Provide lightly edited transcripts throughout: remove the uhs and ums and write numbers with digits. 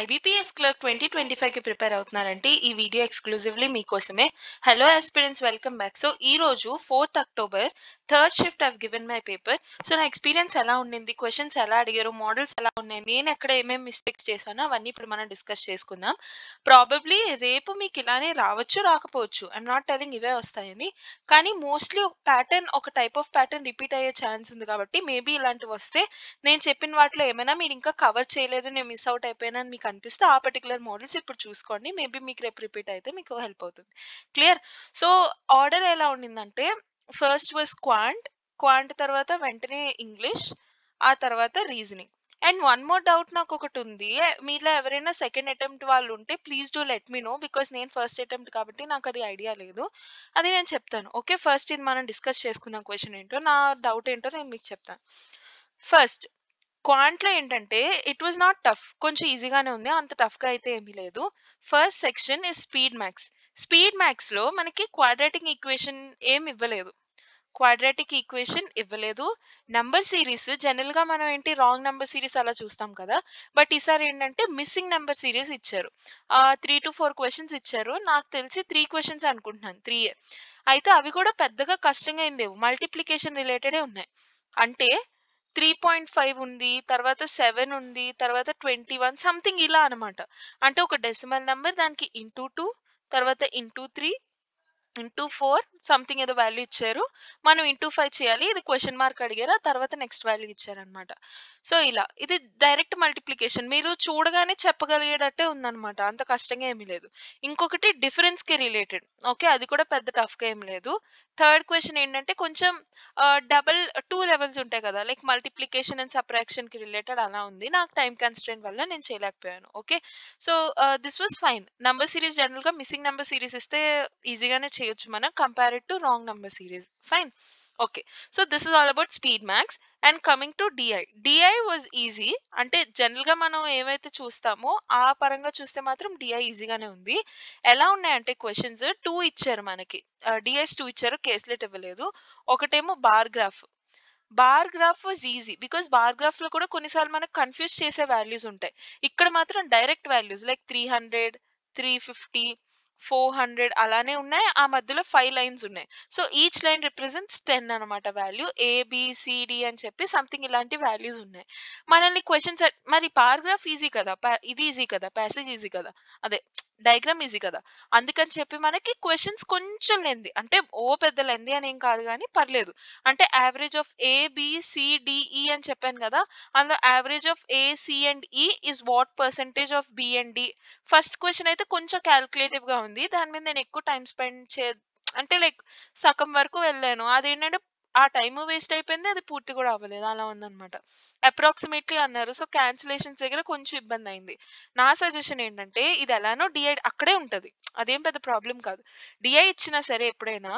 IBPS clerk 2025కి prepare అవుతున్నారంటే ఈ video exclusively మీకోసమే. Hello aspirants, welcome back. So ఈ రోజు 4th October third shift I've given my paper. So నా experience ఎలా ఉండింది, క్వశ్చన్స్ ఎలా అడిగారు, మోడల్స్ ఎలా ఉన్నాయి, నేను ఎక్కడ ఏమేమి మిస్టేక్స్ చేశానో అవన్నీ ఇప్పుడు మనం డిస్కస్ చేసుకుందాం. ప్రాబబ్లీ రేపు మీకు ఇలానే రావచ్చు, రాకపోవచ్చు. ఐఎమ్ నాట్ టెలింగ్ ఇవే వస్తాయని, కానీ మోస్ట్లీ ఒక ప్యాటర్న్, ఒక టైప్ ఆఫ్ ప్యాటర్న్ రిపీట్ అయ్యే ఛాన్స్ ఉంది కాబట్టి మేబీ ఇలాంటివి వస్తే నేను చెప్పిన వాటిలో ఏమైనా మీరు ఇంకా కవర్ చేయలేదు, నేను మిస్ అవుట్ అయిపోయానని మీకు అనిపిస్తే ఆ పర్టికులర్ మోడల్స్ ఇప్పుడు చూసుకోండి. మేబీ మీకు రేపు రిపీట్ అయితే మీకు హెల్ప్ అవుతుంది. క్లియర్? సో ఆర్డర్ ఎలా ఉండిందంటే ఫస్ట్ వాజ్ క్వాంట్ తర్వాత వెంటనే ఇంగ్లీష్, ఆ తర్వాత reasoning. And one more doubt నాకు ఒకటి ఉంది. మీలో ఎవరైనా సెకండ్ అటెంప్ట్ వాళ్ళు ఉంటే please do let me know, because నేను ఫస్ట్ అటెంప్ట్ కాబట్టి నాకు అది ఐడియా లేదు. అది నేను చెప్తాను. ఓకే, ఫస్ట్ ఇది మనం డిస్కస్ చేసుకుందాం. క్వశ్చన్ ఏంటో, నా డౌట్ ఏంటో నేను మీకు చెప్తాను. ఫస్ట్ క్వాంట్లో ఏంటంటే ఇట్ వాజ్ నాట్ టఫ్, కొంచెం ఈజీగానే ఉంది, అంత టఫ్గా అయితే ఏమీ లేదు. First section is speed maths. Speed మ్యాథ్స్లో మనకి క్వాడ్రాటిక్ ఈక్వేషన్ ఏం ఇవ్వలేదు. నంబర్ సిరీస్ జనరల్గా మనం ఏంటి రాంగ్ నెంబర్ సిరీస్ అలా చూస్తాం కదా, బట్ ఈసారి ఏంటంటే మిస్సింగ్ నెంబర్ సిరీస్ ఇచ్చారు. 3 to 4 క్వశ్చన్స్ ఇచ్చారు. నాకు తెలిసి 3 క్వశ్చన్స్ అనుకుంటున్నాను, 3 అయితే అవి కూడా పెద్దగా కష్టంగా ఏం లేవు, మల్టిప్లికేషన్ రిలేటెడే ఉన్నాయి. అంటే 3.5 ఉంది, తర్వాత 7 ఉంది, తర్వాత 21 సంథింగ్ ఇలా అనమాట. అంటే ఒక డెసిమల్ నెంబర్, దానికి ఇంటూ 2, తర్వాత ఇంటూ 3, ఇంటూ 4 సంథింగ్ ఏదో వాల్యూ ఇచ్చారు. మనం ఇంటూ 5 చేయాలి. ఇది క్వశ్చన్ మార్క్ అడిగారు, ఆ తర్వాత నెక్స్ట్ వాల్యూ ఇచ్చారనమాట. సో ఇలా ఇది డైరెక్ట్ మల్టిప్లికేషన్, మీరు చూడగానే చెప్పగలిగేటట్టే ఉందన్నమాట, అంత కష్టంగా ఏమీ లేదు. ఇంకొకటి డిఫరెన్స్ కి రిలేటెడ్. ఓకే, అది కూడా పెద్ద టఫ్ గా ఏం లేదు. థర్డ్ క్వశ్చన్ ఏంటంటే కొంచెం డబల్ 2 లెవెల్స్ ఉంటాయి కదా, లైక్ మల్టిప్లికేషన్ అండ్ సబ్ట్రాక్షన్ కి రిలేటెడ్ అలా ఉంది. నాకు టైం కన్స్ట్రెయింట్ వల్ల నేను చేయలేకపోయాను. Okay, so this was fine. Number series general గా మిస్సింగ్ నంబర్ సిరీస్ ఇస్తే ఈజీగానే చేయొచ్చు మనం, compared to wrong number series. Fine. Okay, so this is all about speed maths. And coming to DI was easy. అంటే general గా మనం ఏవైతే చూస్తామో ఆ పరంగా చూస్తే మాత్రం డిఐ ఈజీగానే ఉంది. ఎలా ఉన్నాయంటే క్వశ్చన్స్ 2 ఇచ్చారు మనకి, డిఎస్ 2 ఇచ్చారు, కేస్లెట్ ఇవ్వలేదు. ఒకటేమో bar graph was easy, because bar graph లో కూడా కొన్నిసార్లు మనకు కన్ఫ్యూజ్ చేసే వాల్యూస్ ఉంటాయి. ఇక్కడ మాత్రం డైరెక్ట్ వాల్యూస్ లైక్ 300, 350, 400 అలానే ఉన్నాయి. ఆ మధ్యలో 5 లైన్స్ ఉన్నాయి. సో ఈచ్ లైన్ రిప్రజెంట్స్ 10 అనమాట వాల్యూ. ఏబిసిడి అని చెప్పి సంథింగ్ ఇలాంటి వాల్యూస్ ఉన్నాయి. మనల్ని క్వశ్చన్స్ మరి పారాగ్రాఫ్ ఈజీ కదా, ఇది ఈజీ కదా, ప్యాసేజ్ ఈజీ కదా, అదే డయాగ్రామ్ ఈజీ కదా, అందుకని చెప్పి మనకి క్వశ్చన్స్ కొంచెం లెంది, అంటే ఓ పెద్ద లెంది అని ఏం కాదు కానీ పర్లేదు. అంటే యావరేజ్ ఆఫ్ ఏబిసిడిఈ అని చెప్పాను కదా, అందులో average of AC and E is what percentage of B and D. First question అయితే కొంచెం క్యాల్కులేటివ్ గా ఉంది, దాని మీద నేను ఎక్కువ టైం స్పెండ్ అంటే లైక్ సగం వరకు వెళ్ళాను. అదేంటంటే ఆ టైం వేస్ట్ అయిపోయింది, అది పూర్తి కూడా అవ్వలేదు, అలా ఉందన్నమాట. అప్రాక్సిమేట్లీ అన్నారు, సో క్యాన్సిలేషన్స్ దగ్గర కొంచెం ఇబ్బంది అయింది. నా సజెషన్ ఏంటంటే ఇది ఎలానో డిఐ అక్కడే ఉంటది, అదేం పెద్ద ప్రాబ్లం కాదు. డిఐ ఇచ్చినా సరే ఎప్పుడైనా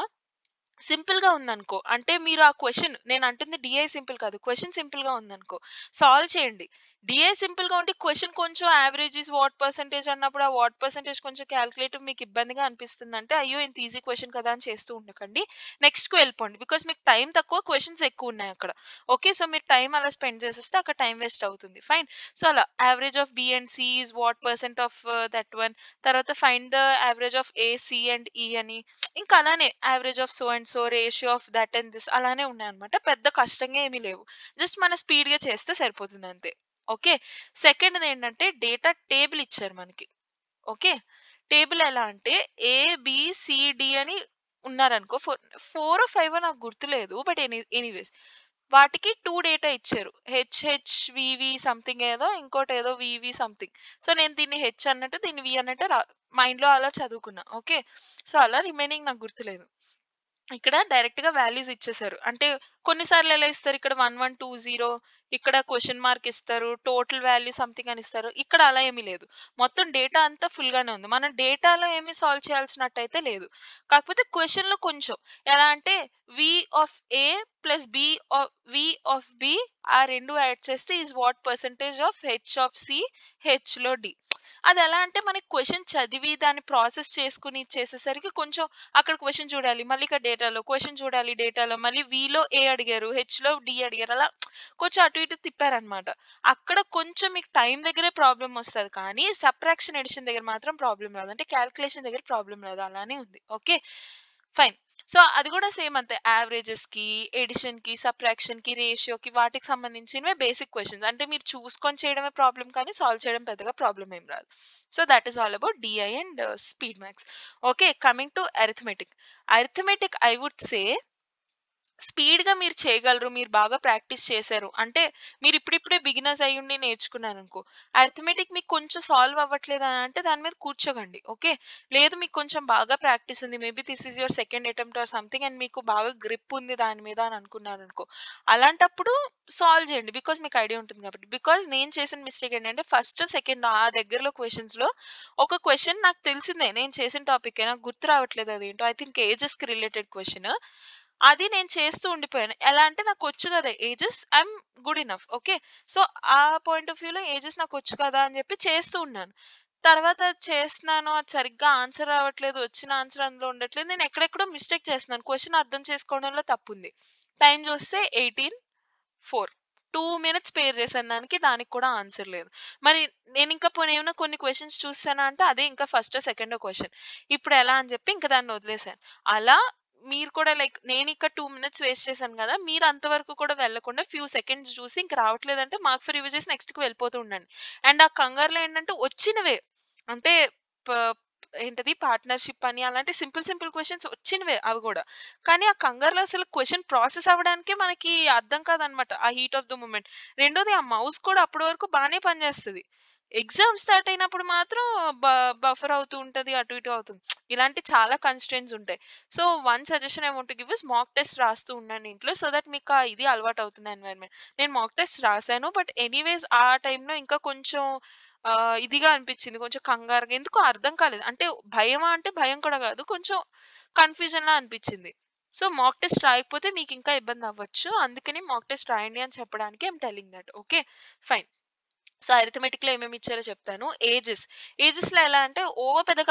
సింపుల్ గా ఉందనుకో, అంటే మీరు ఆ క్వశ్చన్, నేను అంటుంది డిఐ సింపుల్ కాదు, క్వశ్చన్ సింపుల్ గా ఉందనుకో సాల్వ్ చేయండి. డిఐ సింపుల్ గా ఉంటే క్వశ్చన్ కొంచెం యావరేజ్ ఇస్ వాట్ పర్సెంటేజ్ అన్నప్పుడు ఆ వాట్ పర్సెంటేజ్ కొంచెం క్యాల్కులేటివ్ మీకు ఇబ్బందిగా అనిపిస్తుంది అంటే అయ్యో ఇంత ఈజీ క్వశ్చన్ కదా అని చేస్తూ ఉండకండి, నెక్స్ట్ కు వెళ్ళిపోండి. బికాస్ మీకు టైం తక్కువ, క్వశ్చన్స్ ఎక్కువ ఉన్నాయి అక్కడ. ఓకే, సో మీరు టైం అలా స్పెండ్ చేసేస్తే అక్కడ టైం వేస్ట్ అవుతుంది. ఫైన్. సో అలా average of B and C is what percent of that one, తర్వాత find the average of A C and E అని, ఇంకా అలానే average of so and so, ratio of that and this అలానే ఉన్నాయన్నమాట. పెద్ద కష్టంగా ఏమీ లేవు, జస్ట్ మన స్పీడ్ గా చేస్తే సరిపోతుంది అంతే. ఓకే, సెకండ్ ఏంటంటే డేటా టేబుల్ ఇచ్చారు మనకి. ఓకే, టేబుల్ ఎలా అంటే ఏబిసిడి అని ఉన్నారనుకో, 4 or 5 నాకు గుర్తులేదు, బట్ ఎనీవేస్ వాటికి 2 డేటా ఇచ్చారు. హెచ్హెచ్వివి సంథింగ్ ఏదో, ఇంకోటి ఏదో వివి సంథింగ్. సో నేను దీన్ని హెచ్ అన్నట్టు, దీన్ని వి అన్నట్టు మైండ్ లో అలా చదువుకున్నా. ఓకే, సో అలా రిమైనింగ్ నాకు గుర్తులేదు. ఇక్కడ డైరెక్ట్ గా వాల్యూస్ ఇచ్చేసారు. అంటే కొన్నిసార్లు ఎలా ఇస్తారు, ఇక్కడ 1120, ఇక్కడ క్వశ్చన్ మార్క్ ఇస్తారు, టోటల్ వాల్యూ సంథింగ్ అని ఇస్తారు. ఇక్కడ అలా ఏమీ లేదు, మొత్తం డేటా అంతా ఫుల్ గానే ఉంది. మనం డేటాలో ఏమి సాల్వ్ చేయాల్సినట్టయితే లేదు. కాకపోతే క్వశ్చన్ లో కొంచెం ఎలా అంటే V of A plus V of B, ఆ రెండు యాడ్ చేస్తే is what percentage of H of C, H లో డి. అది ఎలా అంటే మనకి క్వెషన్ చదివి దాన్ని ప్రాసెస్ చేసుకొని చేసేసరికి కొంచెం అక్కడ క్వెషన్ చూడాలి. మళ్ళీ ఇక్కడ డేటాలో క్వెషన్ చూడాలి డేటాలో. మళ్ళీ వీలో ఏ అడిగారు, హెచ్‌లో డి అడిగారు. అలా కొంచెం అటు ఇటు తిప్పారనమాట. అక్కడ కొంచెం మీకు టైం దగ్గరే ప్రాబ్లమ్ వస్తది. కానీ సబ్ట్రాక్షన్, అడిషన్ దగ్గర మాత్రం ప్రాబ్లమ్ రాదు. అంటే కాలిక్యులేషన్ దగ్గర ప్రాబ్లమ్ రాదు. అలానే ఉంది. ఓకే. ఫైన్. సో అది కూడా సేమ్ అంతే. యావరేజెస్‌కి, ఎడిషన్‌కి, సబ్ట్రాక్షన్‌కి, రేషియోకి వాటికి సంబంధించినవే బేసిక్ క్వెషన్స్. అంటే మీరు చూసుకొని చేయడమే ప్రాబ్లమ్ కానీ సాల్వ్ చేయడం పెద్దగా ప్రాబ్లమ్ ఏం రాదు. So that is all about DI and speed maths. Okay. Coming to arithmetic. Arithmetic I would say స్పీడ్‌గా మీరు చేయగలరు. మీరు బాగా ప్రాక్టీస్ చేశారు. అంటే మీరు ఇప్పుడిప్పుడే బిగినర్స్ అయ్యుండి నేర్చుకున్నారనుకో. అరిథమెటిక్ మీకు కొంచెం సాల్వ్ అవ్వట్లేదు అని అంటే దాని మీద కూర్చోకండి. ఓకే. లేదు మీకు కొంచెం బాగా ప్రాక్టీస్ ఉంది. Maybe this is your second attempt or something and మీకు బాగా గ్రిప్ ఉంది దాని మీద అని అనుకున్నారనుకో. అలాంటప్పుడు సాల్వ్ చేయండి. బికాజ్ మీకు ఐడియా ఉంటుంది కాబట్టి. బికాజ్ నేను చేసిన మిస్టేక్ ఏంటంటే ఫస్ట్, సెకండ్ ఆ దగ్గరలో క్వెషన్స్‌లో ఒక క్వెషన్ నాకు తెలిసిందే. నేను చేసిన టాపికే. నాకు గుర్తు రావట్లేదు అదేంటో. ఐ థింక్ ఏజెస్‌కి రిలేటెడ్ క్వెషన్. అది నేను చేస్తూ ఉండిపోయాను. ఎలా అంటే నాకొచ్చు కదా! Ages I'm good enough. Okay. So, ఆ పాయింట్ ఆఫ్ వ్యూలో ఏజెస్ నాకొచ్చు కదా! అని చెప్పి చేస్తూ ఉన్నాను. తర్వాత అది చేస్తున్నాను. అది సరిగ్గా ఆన్సర్ రావట్లేదు. వచ్చిన ఆన్సర్ అందులో ఉండట్లేదు. నేను ఎక్కడెక్కడో మిస్టేక్ చేస్తున్నాను. క్వెషన్ అర్థం చేసుకోవడంలో తప్పుంది. టైం చూస్తే 18:04. 2 మినిట్స్ స్పేర్ చేశాను దానికి. దానికి కూడా ఆన్సర్ లేదు. మరి నేనింకా పోనీ ఏమన్నా కొన్ని క్వెషన్స్ చూసానా అంటే అదే ఇంకా ఫస్టో, సెకండో క్వెషన్. ఇప్పుడెలా అని చెప్పి ఇంక దాన్ని వదిలేసాను. అలా మీరు కూడా లైక్ నేనిక్కడ 2 మినిట్స్ వేస్ట్ చేశాను గదా! మీరు అంతవరకు కూడా వెళ్ళకుండా ఫ్యూ సెకండ్స్ చూసి ఇంక రావట్లేదంటే మార్క్ ఫర్ రివిజన్ నెక్స్ట్‌కి వెళ్ళిపోతూ ఉండండి. అండ్ ఆ కంగారులో ఏంటంటే వచ్చినవే అంటే ప ఏంటది పార్ట్నర్‌షిప్ అని అలాంటి సింపుల్ సింపుల్ క్వెషన్స్ వచ్చినవే అవి గూడా. కానీ ఆ కంగారులో అసలు క్వెషన్ ప్రాసెస్ అవ్వడానికే మనకి అర్థం కాదనమాట. ఆ హీట్ ఆఫ్ ద మొమెంట్. రెండోది ఆ మౌస్ కూడా అప్పటి వరకు బానే పనిచేస్తది. ఎగ్జామ్ స్టార్ట్ అయినప్పుడు మాత్రం బ బఫర్ అవుతూ ఉంటది. అటు ఇటు అవుతుంది. ఇలాంటి చాలా కన్‌స్ట్రెయింట్స్ ఉంటాయి. So, one suggestion I want to give is mock test రాస్తూ ఉండండి ఇంట్లో. సో దట్ మీకు ఆ ఇది అలవాటవుతుంది ఎన్వైర్న్‌మెంట్. నేను మాక్ టెస్ట్ రాసాను. బట్ ఎనీవేస్ ఆ టైంలో ఇంకా కొంచెం ఇదిగా అనిపించింది. కొంచెం కంగారుగా ఎందుకో అర్థం కాలేదు. అంటే భయమా అంటే భయం కూడా కాదు. కొంచెం కన్‌ఫ్యూజన్‌లా అనిపించింది. సో, మాక్ టెస్ట్ రాయకపోతే మీకింకా ఇబ్బందవ్వచ్చు. అందుకని మాక్ టెస్ట్ రాయండి అని చెప్పడానికి I am telling that. Okay. Fine. So, అరిథమెటిక్‌లో ఏమేమి ఇచ్చారో చెప్తాను. ఏజెస్‌లో ఎలా అంటే పెద్ద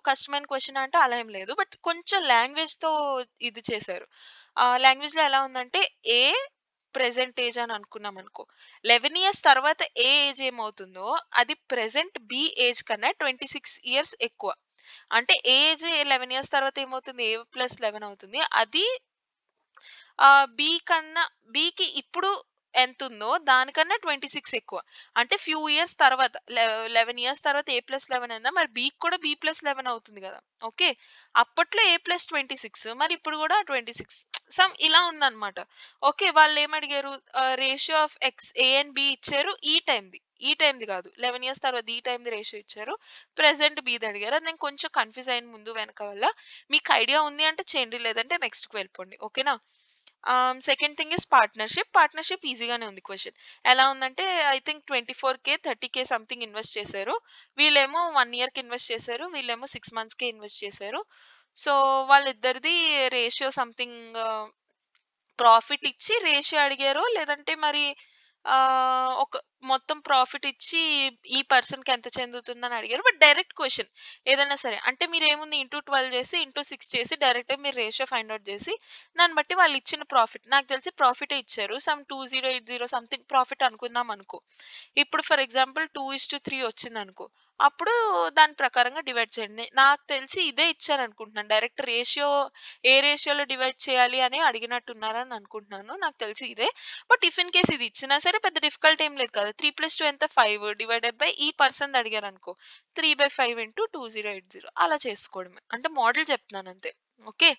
కష్టమైన క్వెషన్ అంటే అలా ఏం లేదు. బట్ కొంచెం లాంగ్వేజ్‌తో ఇది చేశారు. లాంగ్వేజ్‌లో ఎలా ఉందంటే ఏ ప్రెజెంట్ ఏజ్ అని అనుకున్నామనుకో. 11 ఇయర్స్ తర్వాత ఏ ఏజ్ ఏమవుతుందో అది ప్రెజెంట్ బి ఏజ్ కన్నా 26 ఇయర్స్ ఎక్కువ. అంటే ఏ ఏజ్ 11 ఇయర్స్ తర్వాత ఏమవుతుంది? ఏ ప్లస్ 11 అవుతుంది. అది బి కన్నా బికి ఇప్పుడు ఎంతుందో దానికన్నా 26 ఎక్కువ. అంటే ఫ్యూ ఇయర్స్ తర్వాత 11 ఇయర్స్ తర్వాత A+11 అయిందా మరి బికి కూడా B+11 అవుతుంది గదా! ఓకే. అప్పట్లో A+26 మరి ఇప్పుడు గూడా 26 ఇలా ఉందన్నమాట. ఓకే. వాళ్ళేమడిగారు ratio of x a and b ఇచ్చారు ఈ టైమ్‌ది కాదు. 11 ఇయర్స్ తర్వాత ఈ టైమ్‌ది రేషియో ఇచ్చారు. ప్రెజెంట్ బిది అడిగారు. అది నేను కొంచెం కన్‌ఫ్యూజ్ అయ్యాను ముందు వెనక వల్ల. మీకు ఐడియా ఉంది అంటే చేయండి. లేదంటే నెక్స్ట్‌కి వెళ్ళిపోండి. ఓకేనా? Second thing is partnership. Partnership ఈజీగానే ఉంది క్వెషన్. ఎలా ఉందంటే ఐ థింక్ 24,000 30,000 సంథింగ్ ఇన్వెస్ట్ చేశారు. వీళ్ళేమో 1 ఇయర్‌కి ఇన్వెస్ట్ చేశారు. వీళ్ళేమో 6 మంత్స్‌కే ఇన్వెస్ట్ చేశారు. సో, వాళ్ళిద్దరిది రేషియో సంథింగ్ ప్రాఫిట్ ఇచ్చి రేషియో అడిగారో లేదంటే మరి ఒక మొత్తం ప్రాఫిట్ ఇచ్చి ఈ పర్సన్‌కి ఎంత చెందుతుందని అడిగారు. బట్ డైరెక్ట్ క్వెషన్ ఏదైనా సరే. అంటే మీరేముంది ఇంటూ 12 చేసి, ఇంటూ 6 చేసి డైరెక్ట్‌గా మీరు రేషియో ఫైండ్ ఔట్ చేసి దాన్ని బట్టి వాళ్ళు ఇచ్చిన ప్రాఫిట్ నాకు తెలిసి ప్రాఫిటే ఇచ్చారు. సమ్ 2080 సంథింగ్ ప్రాఫిట్ అనుకుందాం అనుకో. ఇప్పుడు ఫర్ ఎగ్జాంపుల్ 2:3 వచ్చిందనుకో. అప్పుడు దాని ప్రకారంగా డివైడ్ చేయండి. నాకు తెలిసి ఇదే ఇచ్చారనుకుంటున్నాను. డైరెక్ట్ రేషియో ఏ రేషియోలో డివైడ్ చేయాలి అని అడిగినట్టున్నారని అనుకుంటున్నాను. నాకు తెలిసి ఇదే. బట్ ఇఫ్ ఇన్ కేస్ ఇది ఇచ్చినా సరే పెద్ద డిఫికల్ట్ ఏం లేదు కదా! 3+2 ఎంత 5 డివైడెడ్ బై ఈ పర్సన్‌ది అడిగారనుకో. 3/5 ఇంటూ 2080 అలా చేసుకోవడమే. అంటే మోడల్ చెప్తున్నాను అంతే. ఓకే.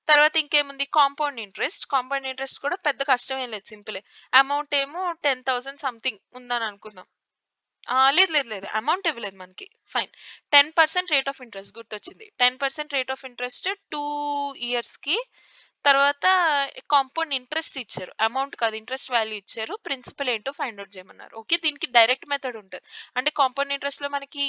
తర్వాత ఇంకేముంది కాంపౌండ్ ఇంట్రెస్ట్. కాంపౌండ్ ఇంట్రెస్ట్ కూడా పెద్ద కష్టం ఏం లేదు సింపులే. అమౌంట్ ఏమో 10,000 సంథింగ్ ఉందని అనుకుందాం. లేదు. అమౌంట్ ఇవ్వలేదు మనకి. ఫైన్. 10% రేట్ ఆఫ్ ఇంట్రెస్ట్ గుర్తొచ్చింది. 10% రేట్ ఆఫ్ ఇంట్రెస్ట్ 2 ఇయర్స్‌కి. తర్వాత కాంపౌండ్ ఇంట్రెస్ట్ ఇచ్చారు. అమౌంట్ కాదు ఇంట్రెస్ట్ వాల్యూ ఇచ్చారు. ప్రిన్సిపల్ ఏంటో ఫైండ్ ఔట్ చేయమన్నారు. ఓకే. దీనికి డైరెక్ట్ మెథడ్ ఉంటది. అంటే కాంపౌండ్ ఇంట్రెస్ట్‌లో మనకి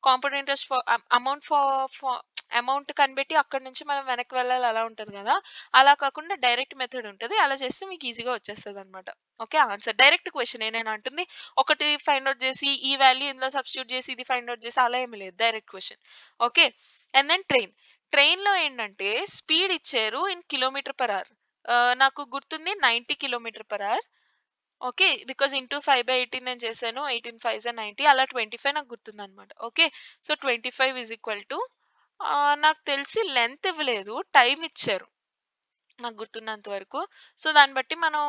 compound interest for amount for amount కనిపెట్టి అక్కడి నుంచి మనం వెనక్కి వెళ్ళాలి అలా ఉంటది కదా! అలా కాకుండా డైరెక్ట్ మెథడ్ ఉంటది. అలా చేస్తే మీకు ఈజీగా వచ్చేస్తదనమాట. ఓకే. ఆన్సర్ డైరెక్ట్ క్వెషనే నేను అంటుంది. ఒకటి ఫైండ్ ఔట్ చేసి ఈ వాల్యూ ఇందులో సబ్స్టిట్యూట్ చేసి ఇది ఫైండ్ ఔట్ చేసి అలా ఏమి లేదు. Direct question. Okay. And then train. ట్రైన్‌లో ఏంటంటే స్పీడ్ ఇచ్చారు ఇన్ కిలోమీటర్ పర్ అవర్. నాకు గుర్తుంది 90 kilometre per hour. Okay. Because into 5/18 నేను చేశాను. 18 5 90 అలా 25 నాకు గుర్తుందనమాట. Okay. So, 25 is equal to నాకు తెలిసి లెంత్ ఇవ్వలేదు. టైమ్ ఇచ్చారు. నాకు గుర్తున్నంత వరకు. సో, దాన్ని బట్టి మనం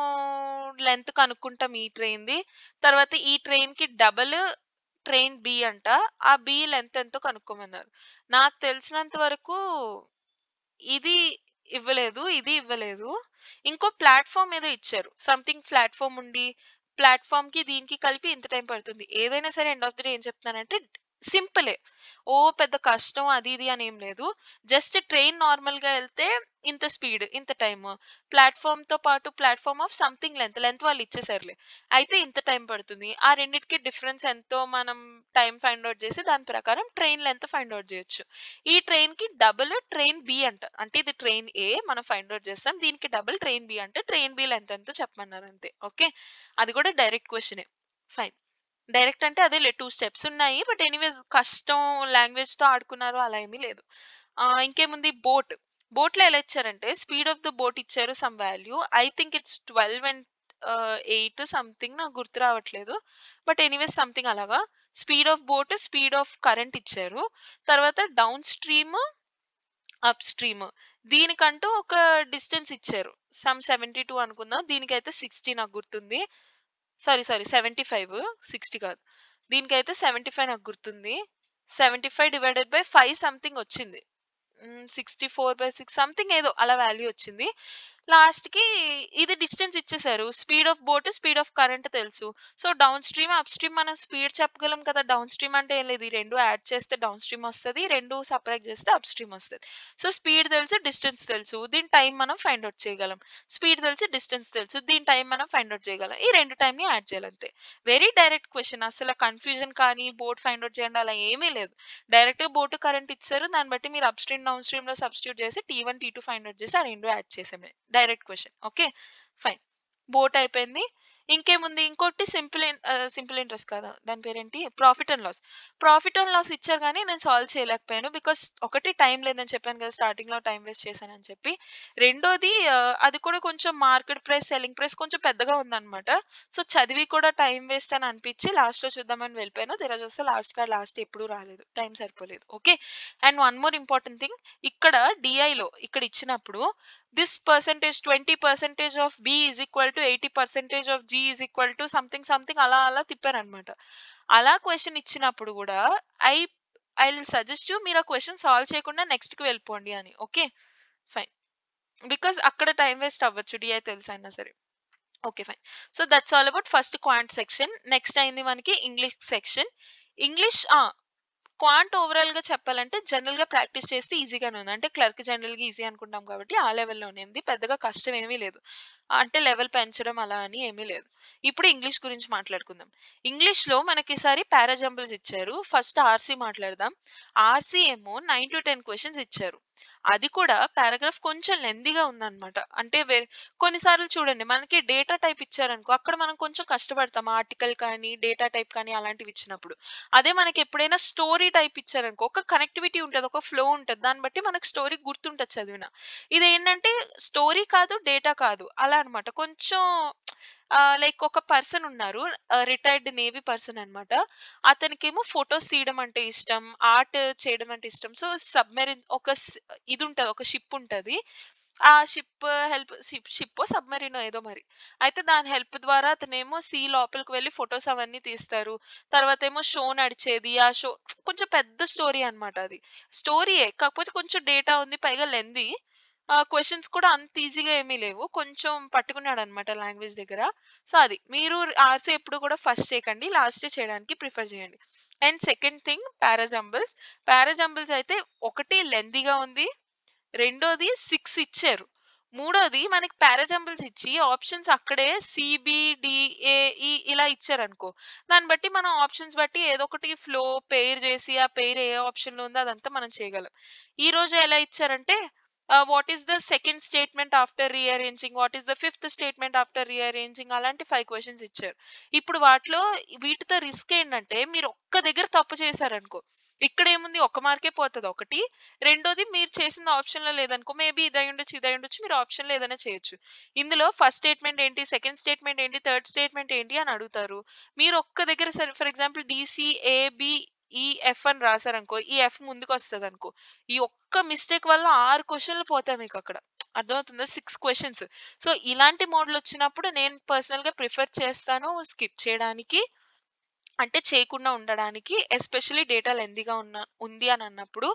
లెంత్ కనుక్కుంటాం ఈ ట్రైన్‌ది. తర్వాత ఈ ట్రైన్‌కి డబుల్ ట్రైన్ బి అంట. ఆ బి లెంత్ ఎంతో కనుక్కోమన్నారు. నాకు తెలిసినంత వరకు ఇది ఇవ్వలేదు. ఇది ఇవ్వలేదు. ఇంకో ప్లాట్‌ఫార్మ్ ఏదో ఇచ్చారు. సంథింగ్ ప్లాట్‌ఫార్మ్ ఉండి, ప్లాట్‌ఫార్మ్‌కి దీనికి కలిపి ఇంత టైం పడుతుంది. ఏదైనా సరే ఎండ్ ఆఫ్ ది డే ఏం చెప్తున్నానంటే సింపులే. పెద్ద కష్టం అది ఇది అని ఏం లేదు. జస్ట్ ట్రైన్ నార్మల్‌గా ఎళ్తే ఇంత స్పీడ్, ఇంత టైము. ప్లాట్‌ఫార్మ్‌తో పాటు ప్లాట్‌ఫార్మ్ ఆఫ్ సంథింగ్ లెంత్ వాళ్ళు ఇచ్చేసారులే. అయితే ఇంత టైం పడుతుంది. ఆ రెండిటికి డిఫరెన్స్ ఎంతో మనం టైమ్ ఫైండ్ ఔట్ చేసి దాని ప్రకారం ట్రైన్ లెంత్ ఫైండ్ ఔట్ చేయొచ్చు. ఈ ట్రైన్‌కి డబుల్ ట్రైన్ బి అంట. అంటే ఇది ట్రైన్ ఏ మనం ఫైండ్ ఔట్ చేస్తాం. దీనికి డబుల్ ట్రైన్ బి అంటే ట్రైన్ బి లెంత్ ఎంతో చెప్పమన్నారు అంతే. ఓకే. అది కూడా డైరెక్ట్ క్వెషనే. ఫైన్. డైరెక్ట్ అంటే అదేలే 2 స్టెప్స్ ఉన్నాయి. బట్ ఎనీవేస్ కష్టం లాంగ్వేజ్‌తో ఆడుకున్నారు అలా ఏమీ లేదు. ఇంకేముంది బోట్. బోట్‌లో ఎలా ఇచ్చారంటే స్పీడ్ ఆఫ్ ద బోట్ ఇచ్చారు some value. I think it's 12 and 8 something నాకు గుర్తు రావట్లేదు. బట్ ఎనీవేస్ సంథింగ్ అలాగా. Speed of boat, speed of current ఇచ్చారు. తర్వాత డౌన్ స్ట్రీమ్, అప్ స్ట్రీమ్. దీనికంటూ ఒక డిస్టెన్స్ ఇచ్చారు. సమ్ 72 అనుకుందాం. దీనికైతే 60 నాకు గుర్తుంది. సారీ 75 60 కాదు. దీనికైతే 75 నాకు గుర్తుంది. 75 డివైడెడ్ బై 5 సంథింగ్ వచ్చింది. 64/6 సంథింగ్ ఏదో అలా వాల్యూ వచ్చింది. లాస్ట్‌కి ఇది డిస్టెన్స్ ఇచ్చేసారు. Speed of boat, speed of current తెలుసు. So, downstream, upstream మనం స్పీడ్ చెప్పగలం కదా! డౌన్ స్ట్రీమ్ అంటే ఏం లేదు. ఈ 2 యాడ్ చేస్తే డౌన్ స్ట్రీమ్ వస్తది. 2 సబ్ట్రాక్ట్ చేస్తే అప్ స్ట్రీమ్ వస్తది. సో, స్పీడ్ తెలుసు, డిస్టెన్స్ తెలుసు. దీని టైం మనం ఫైండ్ ఔట్ చేయగలం. స్పీడ్ తెలుసు, డిస్టెన్స్ తెలుసు. దీని టైం మనం ఫైండ్ ఔట్ చేయగలం. ఈ 2 టైంని యాడ్ చేయాలి అంతే. Very direct question. అసల కన్‌ఫ్యూజన్ కానీ, బోట్ ఫైండ్ ఔట్ చేయండి అలా ఏమీ లేదు. డైరెక్ట్‌గా బోట్ కరెంట్ ఇచ్చారు. దాన్ని బట్టి మీరు అప్ స్ట్రీమ్, డౌన్ స్ట్రీమ్‌లో సబ్స్టిట్యూట్ చేసి T1, T2 ఫైండ్ ఔట్ చేసి ఆ 2 యాడ్ చేసేయడమే. Direct question. Okay. Fine. Boat అయిపోయింది. ఇంకేముంది? ఇంకోటి సింపుల్ ఇంట్రెస్ట్ కాదు. దాని పేరేంటి? Profit and loss. Profit and loss ఇచ్చారు గానీ నేను సాల్వ్ చేయలేకపోయాను. బికాజ్ ఒకటి టైం లేదని చెప్పాను కదా! స్టార్టింగ్‌లో టైం వేస్ట్ చేశానని చెప్పి. రెండోది అది కూడా కొంచెం మార్కెట్ ప్రైస్, సెల్లింగ్ ప్రైస్ కొంచెం పెద్దగా ఉందన్నమాట. సో, చదివి కూడా టైం వేస్ట్ అని అనిపించి లాస్ట్‌లో చూద్దామని వెళ్ళిపోయాను. తీరా చూస్తే లాస్ట్ ఎప్పుడూ రాలేదు. టైం సరిపోలేదు. Okay. And one more important thing ఇక్కడ డిఐలో ఇక్కడ ఇచ్చినప్పుడు this percentage 20% of B is equal to 80% of G is equal to something అలా తిప్పారనమాట. అలా క్వెషన్ ఇచ్చినప్పుడు కూడా I I will suggest you మీరు ఆ క్వెషన్ సాల్వ్ చేయకుండా నెక్స్ట్ కి వెళ్ళిపోండి అని. ఓకే. ఫైన్. బికాజ్ అక్కడ టైం వేస్ట్ అవ్వచ్చు డిఐ తెలుసైనా సరే. Okay. Fine. So, that's all about first quant section. Next అయింది మనకి ఇంగ్లీష్ సెక్షన్. ఇంగ్లీష్ క్వాంట్ ఓవరాల్‌గా చెప్పాలంటే జనరల్‌గా ప్రాక్టీస్ చేస్తే ఈజీగానే ఉంది. అంటే క్లర్క్ జనరల్‌గా ఈజీ అనుకుంటాం కాబట్టి ఆ లెవెల్‌లోనే ఉంది. పెద్దగా కష్టం ఏమీ లేదు. అంటే లెవెల్ పెంచడం అలా అని ఏమీ లేదు. ఇప్పుడు ఇంగ్లీష్ గురించి మాట్లాడుకుందాం. ఇంగ్లీష్‌లో మనకి ఈసారి పారాజంబుల్స్ ఇచ్చారు. ఫస్ట్ ఆర్‌సీ మాట్లాడదాం. ఆర్‌సీ ఏమో 9-10 క్వెషన్స్ ఇచ్చారు. అది కూడా పారాగ్రాఫ్ కొంచెం లెంథీగా ఉందన్నమాట. అంటే కొన్నిసార్లు చూడండి మనకి డేటా టైప్ ఇచ్చారనుకో అక్కడ మనం కొంచెం కష్టపడతాం. ఆర్టికల్ కానీ, డేటా టైప్ కానీ అలాంటివి ఇచ్చినప్పుడు. అదే మనకి ఎప్పుడైనా స్టోరీ టైప్ ఇచ్చారనుకో ఒక కనెక్టివిటీ ఉంటది. ఒక ఫ్లో ఉంటది. దాన్ని బట్టి మనకు స్టోరీ గుర్తుంటది చదివిన. ఇదేంటంటే స్టోరీ కాదు, డేటా కాదు. అలా అన్నమాట. కొంచెం లైక్ ఒక పర్సన్ ఉన్నారు. రిటైర్డ్ నేవీ పర్సన్ అన్నమాట. అతనికేమో ఫోటోస్ తీయడం అంటే ఇష్టం. ఆర్ట్ చేయడం అంటే ఇష్టం. సో, సబ్‌మెరైన్ ఒక ఇది ఉంటది. ఒక షిప్ ఉంటది. ఆ షిప్పో, సబ్‌మెరైనో ఏదో మరి. అయితే దాని హెల్ప్ ద్వారా అతనేమో లోపలికి వెళ్లి ఫోటోస్ అవన్నీ తీస్తారు. తర్వాతేమో షో నడిచేది. ఆ షో కొంచెం పెద్ద స్టోరీ అన్నమాట అది. స్టోరీయే కాకపోతే కొంచెం డేటా ఉంది. పైగా లెంథీ. క్వెషన్స్ కూడా అంత ఈజీగా ఏమీ లేవు. కొంచెం పట్టుకున్నాడన్నమాట లాంగ్వేజ్ దగ్గర. సో, అది. మీరు ఆర్‌సీ ఎప్పుడు కూడా ఫస్ట్ చేయకండి. లాస్టే చేయడానికి ప్రిఫర్ చేయండి. And second thing parajumbles. Parajumbles అయితే ఒకటి లెంథీగా ఉంది. రెండోది 6 ఇచ్చారు. మూడోది మనకి పారాజంబుల్స్ ఇచ్చి ఆప్షన్స్ అక్కడే సిబి, డి, ఏ, ఈ ఇలా ఇచ్చారనుకో. దాన్ని బట్టి మనం ఆప్షన్స్ బట్టి ఏదో ఒకటి ఫ్లో పెయిర్ చేసి ఆ పెయిర్ ఏ ఆప్షన్‌లో ఉందో అదంతా మనం చేయగలం. ఈ రోజు ఎలా ఇచ్చారంటే what is the second statement after rearranging? What is the fifth statement after rearranging? అలాంటి 5 క్వెషన్స్ ఇచ్చారు. ఇప్పుడు వాటిలో వీటితో రిస్క్ ఏంటంటే మీరు ఒక్క దగ్గర తప్పు చేశారనుకో, ఇక్కడేముంది ఒక్క మార్కే పోతది ఒకటి. రెండోది మీరు చేసిన ఆప్షన్‌లో లేదనుకో, మేబీ ఇదయ్యుండొచ్చు, ఇదయ్యుండొచ్చు. మీరు ఆప్షన్‌లో ఏదైనా చేయొచ్చు. ఇందులో ఫస్ట్ స్టేట్మెంట్ ఏంటి? సెకండ్ స్టేట్మెంట్ ఏంటి? థర్డ్ స్టేట్మెంట్ ఏంటి? అని అడుగుతారు. మీరు ఒక్క దగ్గర సరే ఫర్ ఎగ్జాంపుల్ డీసీఏబీ ఎఫ్ అని రాసారనుకో, ఈ ఎఫ్ ముందుకొస్తదనుకో. ఈ ఒక్క మిస్టేక్ వల్ల 6 క్వెషన్‌లు పోతాయి మీకక్కడ. అర్థమవుతుందా? 6 క్వెషన్స్. సో, ఇలాంటి మోడ్‌లొచ్చినప్పుడు నేను పర్సనల్‌గా ప్రిఫర్ చేస్తాను స్కిప్ చేయడానికి. అంటే చేయకుండా ఉండడానికి. ఎస్పెషల్లీ డేటా లెంథీగా ఉంది అని అన్నప్పుడు.